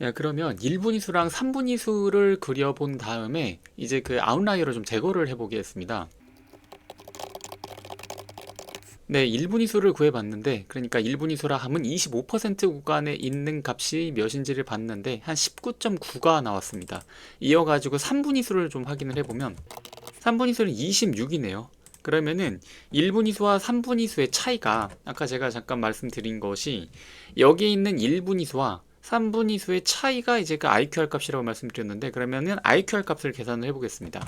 야, 그러면 1분위수랑 3분위수를 그려본 다음에 이제 그 아웃라이어를 좀 제거를 해보겠습니다. 네, 1분위수를 구해봤는데, 그러니까 1분위수라 함은 25% 구간에 있는 값이 몇인지를 봤는데 한 19.9가 나왔습니다. 이어가지고 3분위수를 좀 확인을 해보면 3분위수는 26이네요. 그러면은 1분위수와 3분위수의 차이가 아까 제가 잠깐 말씀드린 것이 여기에 있는 1분위수와 3분위수의 차이가 이제 그 IQR 값이라고 말씀드렸는데, 그러면은 IQR 값을 계산을 해보겠습니다.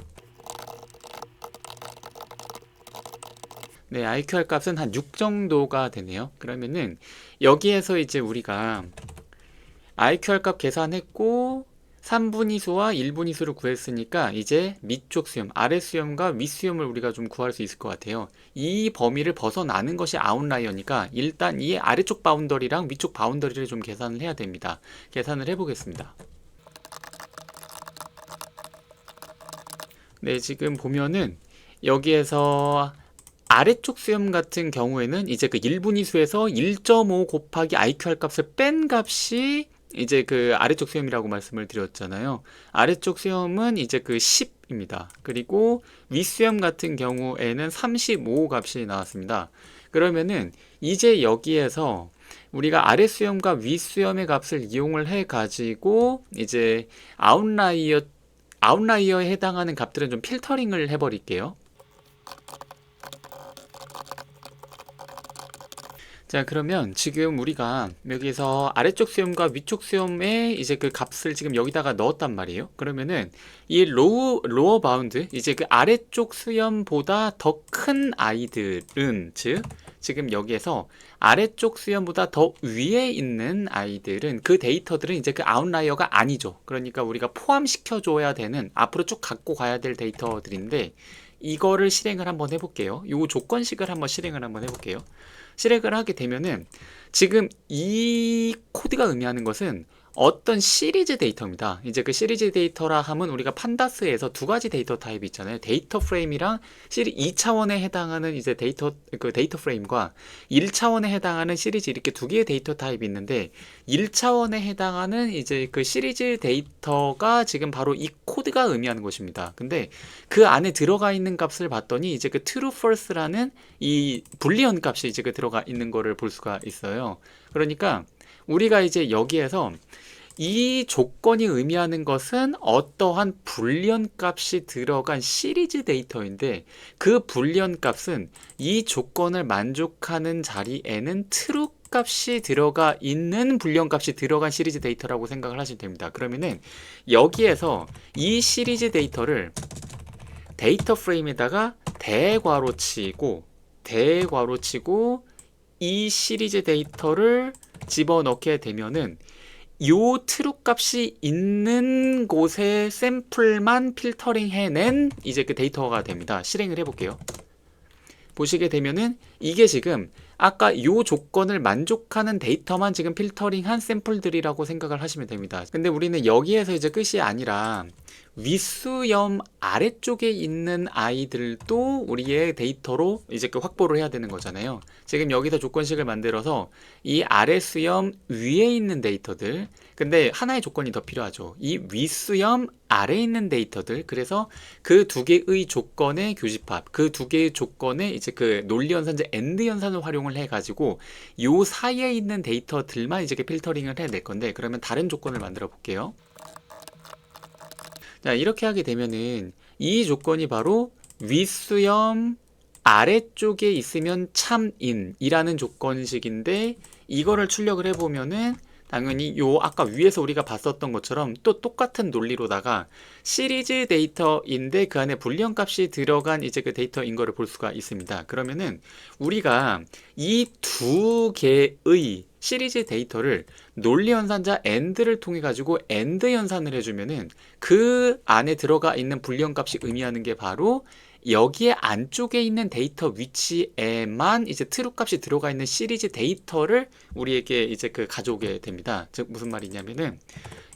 네, IQR 값은 한 6 정도가 되네요. 그러면은 여기에서 이제 우리가 IQR 값 계산했고 3분위수와 1분위수를 구했으니까 이제 밑쪽 수염, 아래 수염과 윗 수염을 우리가 좀 구할 수 있을 것 같아요. 이 범위를 벗어나는 것이 아웃라이어니까 일단 이 아래쪽 바운더리랑 위쪽 바운더리를 좀 계산을 해야 됩니다. 계산을 해보겠습니다. 네, 지금 보면은 여기에서 아래쪽 수염 같은 경우에는 이제 그 1분위수에서 1.5 곱하기 IQR 값을 뺀 값이 이제 그 아래쪽 수염이라고 말씀을 드렸잖아요. 아래쪽 수염은 이제 그 10입니다. 그리고 윗수염 같은 경우에는 35 값이 나왔습니다. 그러면은 이제 여기에서 우리가 아래 수염과 윗 수염의 값을 이용을 해 가지고 이제 아웃라이어 아웃라이어에 해당하는 값들은 좀 필터링을 해버릴게요. 자, 그러면 지금 우리가 여기서 아래쪽 수염과 위쪽 수염의 이제 그 값을 지금 여기다가 넣었단 말이에요. 그러면은 이 로어 바운드, 이제 그 아래쪽 수염보다 더 큰 아이들은, 즉, 지금 여기에서 아래쪽 수염보다 더 위에 있는 아이들은 그 데이터들은 이제 그 아웃라이어가 아니죠. 그러니까 우리가 포함시켜줘야 되는, 앞으로 쭉 갖고 가야 될 데이터들인데, 이거를 실행을 한번 해볼게요. 요 조건식을 한번 실행을 한번 해볼게요. 실행을 하게 되면은 지금 이 코드가 의미하는 것은 어떤 시리즈 데이터입니다. 이제 그 시리즈 데이터라 함은 우리가 판다스에서 두 가지 데이터 타입이 있잖아요. 데이터 프레임이랑 2차원에 해당하는 이제 데이터 프레임과 1차원에 해당하는 시리즈, 이렇게 두 개의 데이터 타입이 있는데 1차원에 해당하는 이제 그 시리즈 데이터가 지금 바로 이 코드가 의미하는 것입니다. 근데 그 안에 들어가 있는 값을 봤더니 이제 그 true false라는 이 불리언 값이 이제 그 들어가 있는 거를 볼 수가 있어요. 그러니까 우리가 이제 여기에서 이 조건이 의미하는 것은 어떠한 불리언 값이 들어간 시리즈 데이터인데, 그 불리언 값은 이 조건을 만족하는 자리에는 true 값이 들어가 있는 불리언 값이 들어간 시리즈 데이터라고 생각을 하시면 됩니다. 그러면은 여기에서 이 시리즈 데이터를 데이터 프레임에다가 대괄호치고 이 시리즈 데이터를 집어넣게 되면은 요 트루 값이 있는 곳의 샘플만 필터링 해낸 이제 그 데이터가 됩니다. 실행을 해볼게요. 보시게 되면은 이게 지금 아까 요 조건을 만족하는 데이터만 지금 필터링한 샘플들이라고 생각을 하시면 됩니다. 근데 우리는 여기에서 이제 끝이 아니라 윗수염 아래쪽에 있는 아이들도 우리의 데이터로 이제 그 확보를 해야 되는 거잖아요. 지금 여기서 조건식을 만들어서 이 아래 수염 위에 있는 데이터들, 근데 하나의 조건이 더 필요하죠. 이 윗수염 아래에 있는 데이터들, 그래서 그 두 개의 조건의 교집합, 그 두 개의 조건의 이제 그 논리 연산제 AND 연산을 활용을 해가지고 요 사이에 있는 데이터들만 이제 필터링을 해낼 건데, 그러면 다른 조건을 만들어 볼게요. 자, 이렇게 하게 되면은 이 조건이 바로 윗수염 아래쪽에 있으면 참인이라는 조건식인데, 이거를 출력을 해보면은 당연히 요 아까 위에서 우리가 봤었던 것처럼 또 똑같은 논리로다가 시리즈 데이터인데 그 안에 불리언 값이 들어간 이제 그 데이터인 거를 볼 수가 있습니다. 그러면은 우리가 이 두 개의 시리즈 데이터를 논리 연산자 AND를 통해 가지고 AND 연산을 해주면은 그 안에 들어가 있는 불리언 값이 의미하는 게 바로 여기에 안쪽에 있는 데이터 위치에만 이제 트루 값이 들어가 있는 시리즈 데이터를 우리에게 이제 그 가져오게 됩니다. 즉 무슨 말이냐면은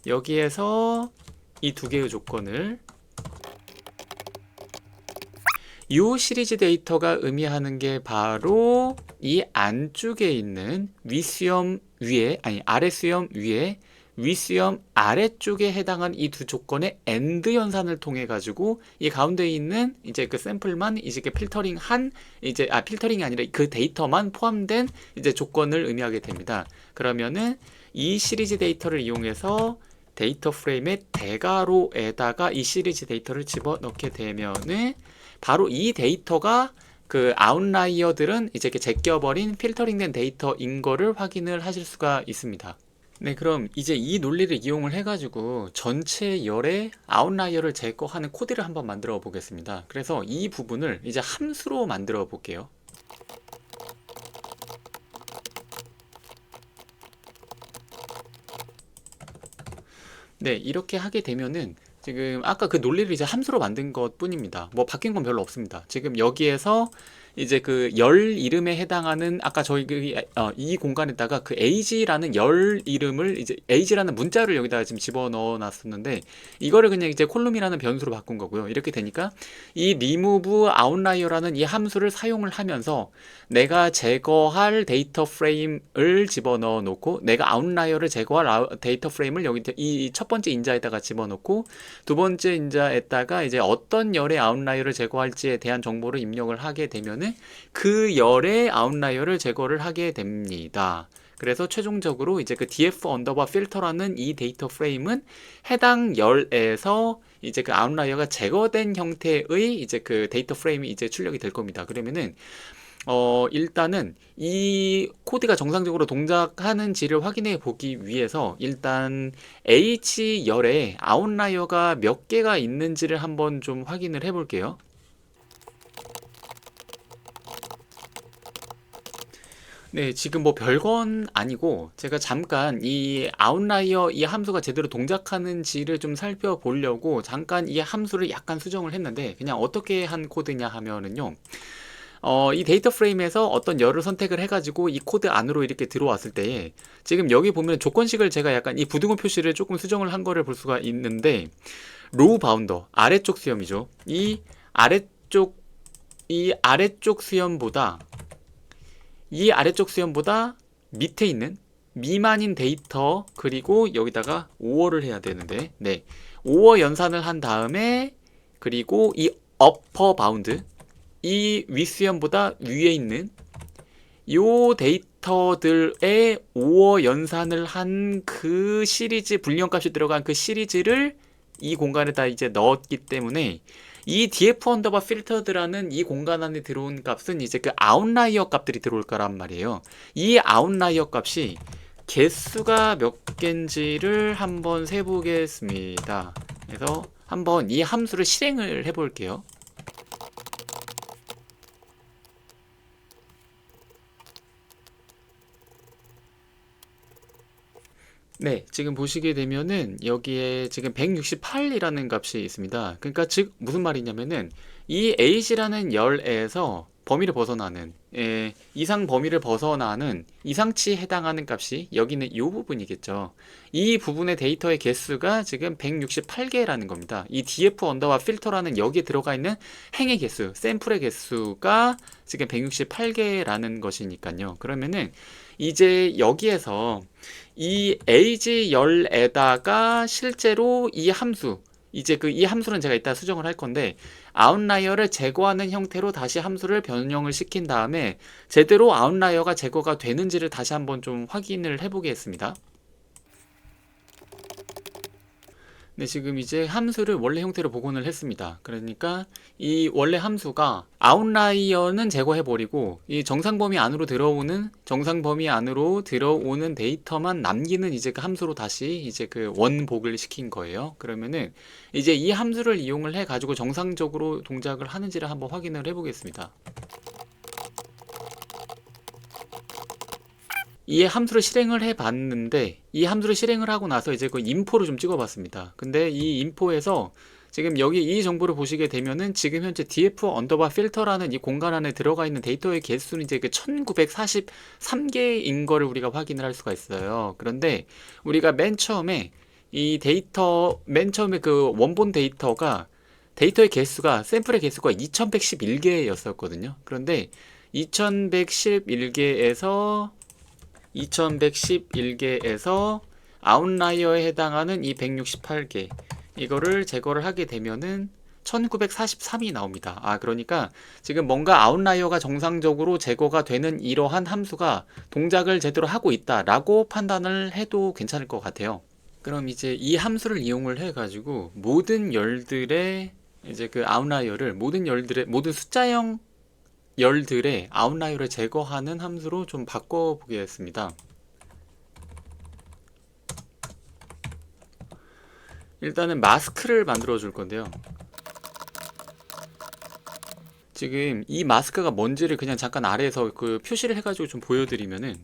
여기에서 이 두 개의 조건을 이 시리즈 데이터가 의미하는 게 바로 이 안쪽에 있는 윗수염 위에, 아니 아래 수염 위에 위수염 아래쪽에 해당한 이 두 조건의 AND 연산을 통해 가지고 이 가운데 있는 이제 그 샘플만 이제 필터링한 이제 필터링이 아니라 그 데이터만 포함된 이제 조건을 의미하게 됩니다. 그러면은 이 시리즈 데이터를 이용해서 데이터 프레임의 대괄호에다가 이 시리즈 데이터를 집어넣게 되면은 바로 이 데이터가 그 아웃라이어들은 이제 이렇게 제껴버린 필터링된 데이터인 거를 확인을 하실 수가 있습니다. 네, 그럼 이제 이 논리를 이용을 해가지고 전체 열의 아웃라이어를 제거하는 코드를 한번 만들어 보겠습니다. 그래서 이 부분을 이제 함수로 만들어 볼게요. 네, 이렇게 하게 되면은 지금 아까 그 논리를 이제 함수로 만든 것 뿐입니다. 뭐 바뀐 건 별로 없습니다. 지금 여기에서 이제 그 열 이름에 해당하는 아까 저희 이 공간에다가 그 age라는 열 이름을 이제 age라는 문자를 여기다가 지금 집어넣어 놨었는데 이거를 그냥 이제 콜룸이라는 변수로 바꾼 거고요. 이렇게 되니까 이 remove outlier라는 이 함수를 사용을 하면서 내가 제거할 데이터 프레임을 집어넣어 놓고 내가 아웃라이어를 제거할 데이터 프레임을 여기 이 첫 번째 인자에다가 집어넣고 두 번째 인자에다가 이제 어떤 열의 아웃라이어를 제거할지에 대한 정보를 입력을 하게 되면은 그 열의 아웃라이어를 제거를 하게 됩니다. 그래서 최종적으로 이제 그 df 언더바 필터라는 이 데이터 프레임은 해당 열에서 이제 그 아웃라이어가 제거된 형태의 이제 그 데이터 프레임이 이제 출력이 될 겁니다. 그러면은 일단은 이 코드가 정상적으로 동작하는지를 확인해 보기 위해서 일단 H열에 아웃라이어가 몇 개가 있는지를 한번 좀 확인을 해 볼게요. 네, 지금 뭐 별건 아니고 제가 잠깐 이 아웃라이어 이 함수가 제대로 동작하는지를 좀 살펴보려고 잠깐 이 함수를 약간 수정을 했는데 그냥 어떻게 한 코드냐 하면은요. 이 데이터 프레임에서 어떤 열을 선택을 해가지고 이 코드 안으로 이렇게 들어왔을 때 지금 여기 보면 조건식을 제가 약간 이 부등호 표시를 조금 수정을 한 거를 볼 수가 있는데 로우 바운더 아래쪽 수염이죠. 아래쪽 이 아래쪽 수염보다 이 아래쪽 수염보다 밑에 있는 미만인 데이터 그리고 여기다가 5어를 해야 되는데 네 5어 연산을 한 다음에 그리고 이 어퍼 바운드 이 윗수염보다 위에 있는 요 데이터들의 5어 연산을 한 그 시리즈 불리언값이 들어간 그 시리즈를 이 공간에다 이제 넣었기 때문에 이 df 언더바 필터드라는 이 공간 안에 들어온 값은 이제 그 아웃라이어 값들이 들어올 거란 말이에요. 이 아웃라이어 값이 개수가 몇 개인지를 한번 세보겠습니다. 그래서 한번 이 함수를 실행을 해볼게요. 네, 지금 보시게 되면은 여기에 지금 168이라는 값이 있습니다. 그러니까 즉 무슨 말이냐면은 이 age라는 열에서 범위를 벗어나는 이상 범위를 벗어나는 이상치에 해당하는 값이 여기는 이 부분이겠죠. 이 부분의 데이터의 개수가 지금 168개라는 겁니다. 이 df 언더바 필터라는 여기에 들어가 있는 행의 개수, 샘플의 개수가 지금 168개라는 것이니까요. 그러면은 이제 여기에서 이 age 열에다가 실제로 이 함수 이제 이 함수는 제가 이따 수정을 할 건데 아웃라이어를 제거하는 형태로 다시 함수를 변형을 시킨 다음에 제대로 아웃라이어가 제거가 되는지를 다시 한번 좀 확인을 해보겠습니다. 네, 지금 이제 함수를 원래 형태로 복원을 했습니다. 그러니까 이 원래 함수가 아웃라이어는 제거해버리고 이 정상 범위 안으로 들어오는 데이터만 남기는 이제 그 함수로 다시 이제 그 원복을 시킨 거예요. 그러면은 이제 이 함수를 이용을 해가지고 정상적으로 동작을 하는지를 한번 확인을 해보겠습니다. 이 함수를 실행을 해 봤는데 이 함수를 실행을 하고 나서 이제 그 인포를 좀 찍어 봤습니다. 근데 이 인포에서 지금 여기 이 정보를 보시게 되면은 지금 현재 df 언더바 필터라는 이 공간 안에 들어가 있는 데이터의 개수는 이제 그 1943개인 거를 우리가 확인을 할 수가 있어요. 그런데 우리가 맨 처음에 그 원본 데이터의 개수가 샘플의 개수가 2111개였었거든요. 그런데 2111개에서 아웃라이어에 해당하는 이 168개 이거를 제거를 하게 되면은 1943이 나옵니다. 그러니까 지금 뭔가 아웃라이어가 정상적으로 제거가 되는 이러한 함수가 동작을 제대로 하고 있다라고 판단을 해도 괜찮을 것 같아요. 그럼 이제 이 함수를 이용을 해가지고 모든 열들의 이제 그 아웃라이어를 모든 숫자형 열들의 아웃라이어를 제거하는 함수로 좀 바꿔보겠습니다. 일단은 마스크를 만들어 줄 건데요. 지금 이 마스크가 뭔지를 그냥 잠깐 아래에서 그 표시를 해가지고 좀 보여드리면은,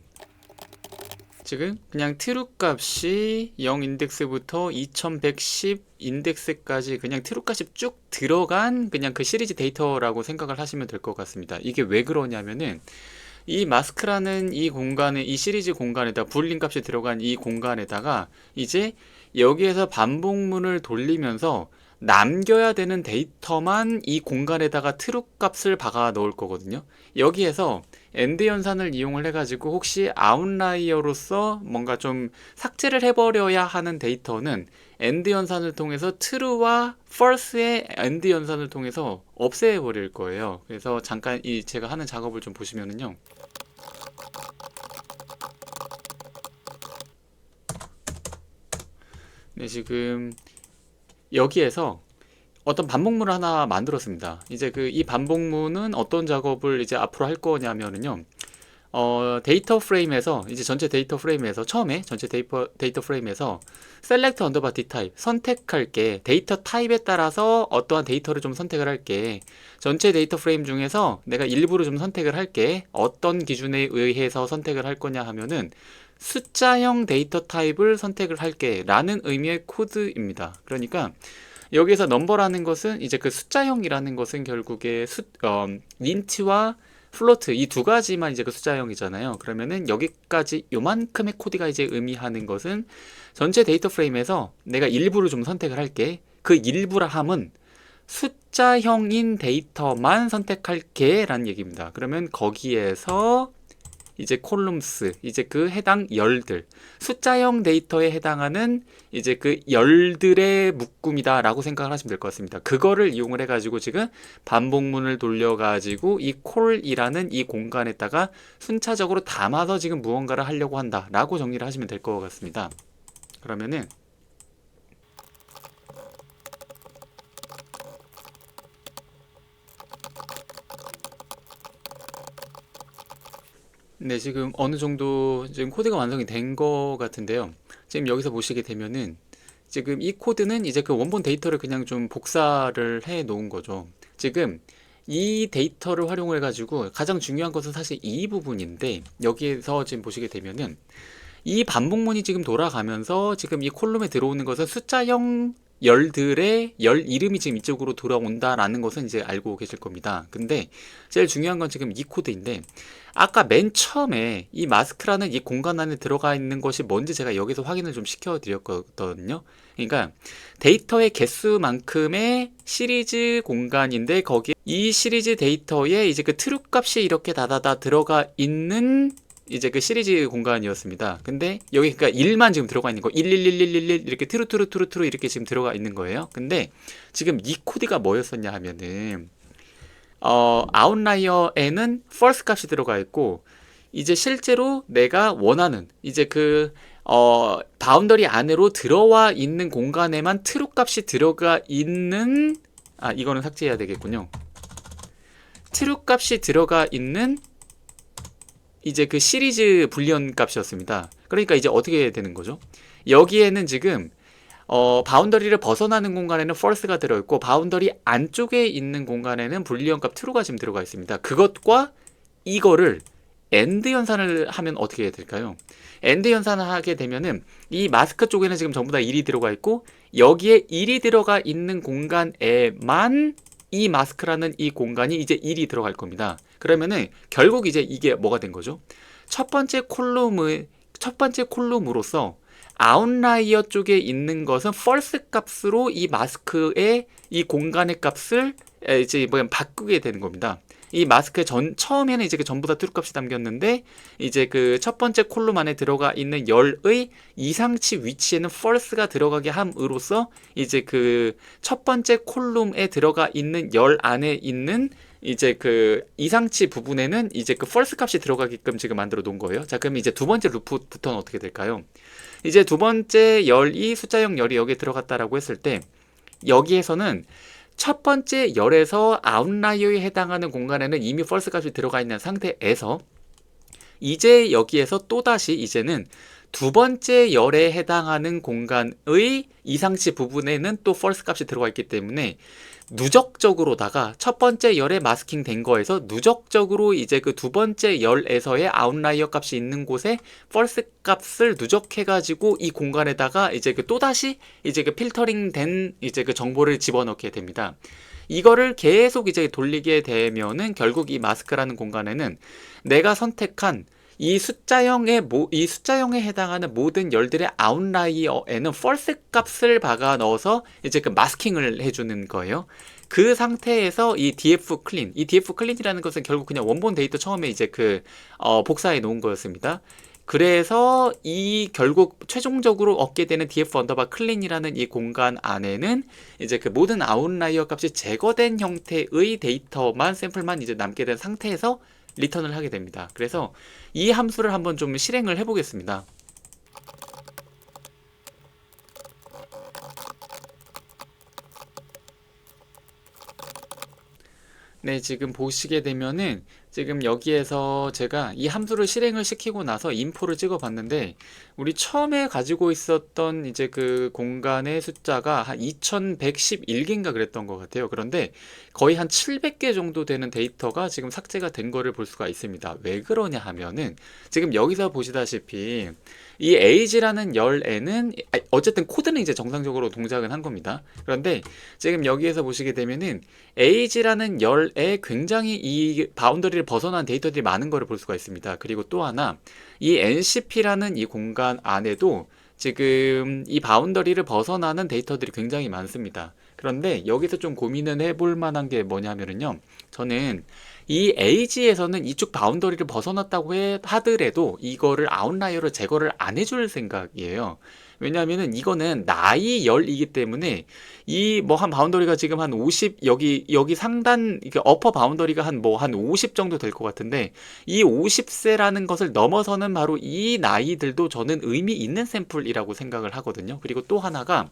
지금 그냥 트루 값이 0 인덱스부터 2110 인덱스까지 그냥 트루 값이 쭉 들어간 그냥 그 시리즈 데이터라고 생각을 하시면 될 것 같습니다. 이게 왜 그러냐면은 이 마스크라는 이 공간에, 이 시리즈 공간에다 불린 값이 들어간 이 공간에다가 이제 여기에서 반복문을 돌리면서 남겨야 되는 데이터만 이 공간에다가 트루 값을 박아 넣을 거거든요. 여기에서 엔드 연산을 이용을 해가지고 혹시 아웃라이어로서 뭔가 좀 삭제를 해버려야 하는 데이터는 엔드 연산을 통해서 true와 false의 엔드 연산을 통해서 없애버릴 거예요. 그래서 잠깐 이 제가 하는 작업을 좀 보시면은요. 네, 지금 여기에서 어떤 반복문을 하나 만들었습니다. 이제 이 반복문은 어떤 작업을 이제 앞으로 할 거냐면은요. 데이터 프레임에서 이제 전체 데이터 프레임에서 처음에 전체 데이터 프레임에서 select underbar d type 선택할게. 데이터 타입에 따라서 어떠한 데이터를 좀 선택을 할게. 전체 데이터 프레임 중에서 내가 일부를 좀 선택을 할게. 어떤 기준에 의해서 선택을 할 거냐 하면은 숫자형 데이터 타입을 선택을 할게 라는 의미의 코드입니다. 그러니까 여기서 넘버라는 것은 이제 그 숫자형이라는 것은 결국에 인트와 플로트 이 두 가지만 이제 그 숫자형이잖아요. 그러면은 여기까지 요만큼의 코드가 이제 의미하는 것은 전체 데이터 프레임에서 내가 일부를 좀 선택을 할게. 그 일부라 함은 숫자형인 데이터만 선택할게 라는 얘기입니다. 그러면 거기에서 이제 콜룸스, 이제 그 해당 열들, 숫자형 데이터에 해당하는 이제 그 열들의 묶음이다 라고 생각을 하시면 될 것 같습니다. 그거를 이용을 해가지고 지금 반복문을 돌려가지고 이 콜이라는 이 공간에다가 순차적으로 담아서 지금 무언가를 하려고 한다 라고 정리를 하시면 될 것 같습니다. 그러면은 네, 지금 어느 정도 지금 코드가 완성이 된 것 같은데요. 지금 여기서 보시게 되면은 지금 이 코드는 이제 그 원본 데이터를 그냥 좀 복사를 해 놓은 거죠. 지금 이 데이터를 활용해 가지고 가장 중요한 것은 사실 이 부분인데, 여기에서 지금 보시게 되면은 이 반복문이 지금 돌아가면서 지금 이 콜룸에 들어오는 것은 숫자형 열들의 열 이름이 지금 이쪽으로 돌아온다라는 것은 이제 알고 계실 겁니다. 근데 제일 중요한 건 지금 이 코드인데, 아까 맨 처음에 이 마스크라는 이 공간 안에 들어가 있는 것이 뭔지 제가 여기서 확인을 좀 시켜 드렸거든요. 그러니까 데이터의 개수만큼의 시리즈 공간인데, 거기에 이 시리즈 데이터에 이제 그 트루 값이 이렇게 다다다 들어가 있는 이제 그 시리즈 공간이었습니다. 근데 여기 그러니까 1만 지금 들어가 있는 거, 1111111 이렇게 트루 이렇게 지금 들어가 있는 거예요. 근데 지금 이 코드가 뭐였었냐 하면은 아웃라이어에는 false 값이 들어가 있고, 이제 실제로 내가 원하는 이제 바운더리 안으로 들어와 있는 공간에만 true 값이 들어가 있는, 이거는 삭제해야 되겠군요. true 값이 들어가 있는 이제 그 시리즈 불리언 값이었습니다. 그러니까 이제 어떻게 되는 거죠? 여기에는 지금 바운더리를 벗어나는 공간에는 false가 들어있고, 바운더리 안쪽에 있는 공간에는 불리언 값 true가 지금 들어가 있습니다. 그것과 이거를 AND 연산을 하면 어떻게 해야 될까요? AND 연산을 하게 되면은 이 마스크 쪽에는 지금 전부 다 1이 들어가 있고, 여기에 1이 들어가 있는 공간에만 이 마스크라는 이 공간이 이제 1이 들어갈 겁니다. 그러면은 결국 이제 이게 뭐가 된 거죠? 첫 번째 콜룸으로서 아웃라이어 쪽에 있는 것은 false 값으로 이 마스크의 이 공간의 값을 이제 바꾸게 되는 겁니다. 이 마스크 처음에는 이제 그 전부 다 트루 값이 담겼는데 이제 그 첫 번째 콜룸 안에 들어가 있는 열의 이상치 위치에는 false가 들어가게 함으로써 이제 그 첫 번째 콜룸에 들어가 있는 열 안에 있는 이제 그 이상치 부분에는 이제 그 false 값이 들어가게끔 지금 만들어 놓은 거예요. 자, 그럼 이제 두 번째 루프부터는 어떻게 될까요? 이제 두 번째 열이 숫자형 열이 여기에 들어갔다라고 했을 때 여기에서는 첫 번째 열에서 아웃라이어에 해당하는 공간에는 이미 false 값이 들어가 있는 상태에서 이제 여기에서 또다시 이제는 두 번째 열에 해당하는 공간의 이상치 부분에는 또 false 값이 들어가 있기 때문에 누적적으로다가 첫 번째 열에 마스킹 된 거에서 누적적으로 이제 그 두 번째 열에서의 아웃라이어 값이 있는 곳에 false 값을 누적해 가지고 이 공간에다가 이제 그 또다시 이제 그 필터링 된 이제 그 정보를 집어넣게 됩니다. 이거를 계속 이제 돌리게 되면은 결국 이 마스크라는 공간에는 내가 선택한 이 숫자형에 해당하는 모든 열들의 아웃라이어에는 false 값을 박아 넣어서 이제 그 마스킹을 해주는 거예요. 그 상태에서 이 df clean이라는 것은 결국 그냥 원본 데이터 처음에 이제 그 복사해 놓은 거였습니다. 그래서 이 결국 최종적으로 얻게 되는 df 언더바 clean이라는 이 공간 안에는 이제 그 모든 아웃라이어 값이 제거된 형태의 데이터만 샘플만 이제 남게 된 상태에서 리턴을 하게 됩니다. 그래서 이 함수를 한번 좀 실행을 해 보겠습니다. 네, 지금 보시게 되면은 지금 여기에서 제가 이 함수를 실행을 시키고 나서 인포를 찍어 봤는데 우리 처음에 가지고 있었던 이제 그 공간의 숫자가 한 2111개인가 그랬던 것 같아요. 그런데 거의 한 700개 정도 되는 데이터가 지금 삭제가 된 거를 볼 수가 있습니다. 왜 그러냐 하면은 지금 여기서 보시다시피 이 age라는 열에는 어쨌든 코드는 이제 정상적으로 동작은 한 겁니다. 그런데 지금 여기에서 보시게 되면은 age라는 열에 굉장히 이 바운더리를 벗어난 데이터들이 많은 것을 볼 수가 있습니다. 그리고 또 하나 이 ncp라는 이 공간 안에도 지금 이 바운더리를 벗어나는 데이터들이 굉장히 많습니다. 그런데 여기서 좀 고민을 해볼 만한 게 뭐냐면요. 저는 이 age에서는 이쪽 바운더리를 벗어났다고 하더라도 이거를 아웃라이어로 제거를 안 해줄 생각이에요. 왜냐하면은 이거는 나이 열이기 때문에 이 뭐 한 바운더리가 지금 한 50, 여기 상단 이게 어퍼 바운더리가 한 뭐 한 50 정도 될 것 같은데 이 50세라는 것을 넘어서는 바로 이 나이들도 저는 의미 있는 샘플이라고 생각을 하거든요. 그리고 또 하나가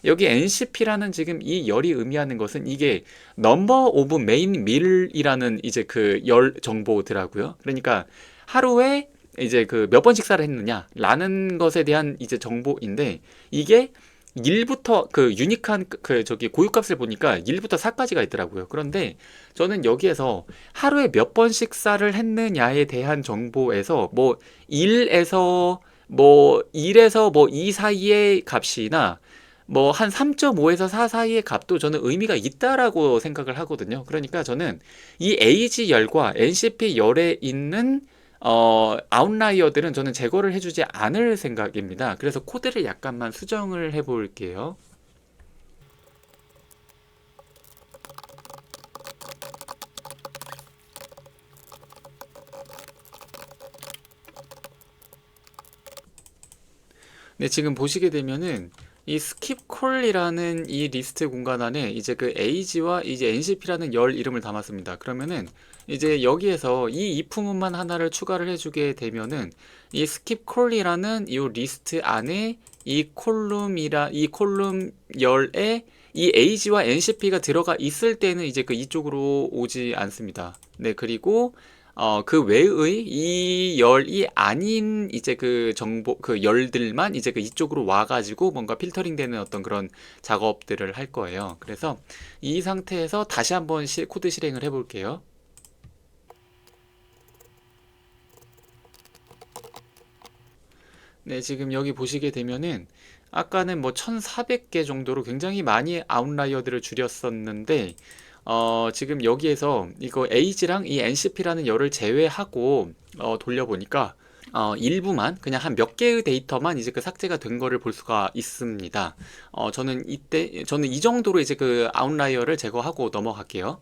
여기 ncp라는 지금 이 열이 의미하는 것은 이게 넘버 오브 메인 밀이라는 이제 그 열 정보더라고요. 그러니까 하루에 이제 그 몇 번 식사를 했느냐라는 것에 대한 이제 정보인데 이게 1부터 그 유니크한 그 저기 고유값을 보니까 1부터 4까지가 있더라고요. 그런데 저는 여기에서 하루에 몇 번 식사를 했느냐에 대한 정보에서 뭐 1에서 뭐 2 사이의 값이나 뭐 한 3.5에서 4 사이의 값도 저는 의미가 있다라고 생각을 하거든요. 그러니까 저는 이 age 열과 ncp 열에 있는 아웃라이어들은 저는 제거를 해주지 않을 생각입니다. 그래서 코드를 약간만 수정을 해 볼게요. 네, 지금 보시게 되면은 이 skip call이라는 이 리스트 공간 안에 이제 그 age와 이제 ncp라는 열 이름을 담았습니다. 그러면은 이제 여기에서 이 if문만 하나를 추가를 해주게 되면은 이 skip call이라는 이 리스트 안에 이 콜룸 열에 이 age와 ncp가 들어가 있을 때는 이제 그 이쪽으로 오지 않습니다. 네, 그리고 그 외의 이 열이 아닌 이제 그 정보 그 열들만 이제 그 이쪽으로 와가지고 뭔가 필터링 되는 어떤 그런 작업들을 할 거예요. 그래서 이 상태에서 다시 한번 코드 실행을 해 볼게요. 네, 지금 여기 보시게 되면은 아까는 뭐 1400개 정도로 굉장히 많이 아웃라이어들을 줄였었는데 지금 여기에서 이거 age랑 이 ncp라는 열을 제외하고 돌려보니까 일부만 그냥 한 몇 개의 데이터만 이제 그 삭제가 된 거를 볼 수가 있습니다. 저는 이 정도로 이제 그 아웃라이어를 제거하고 넘어갈게요.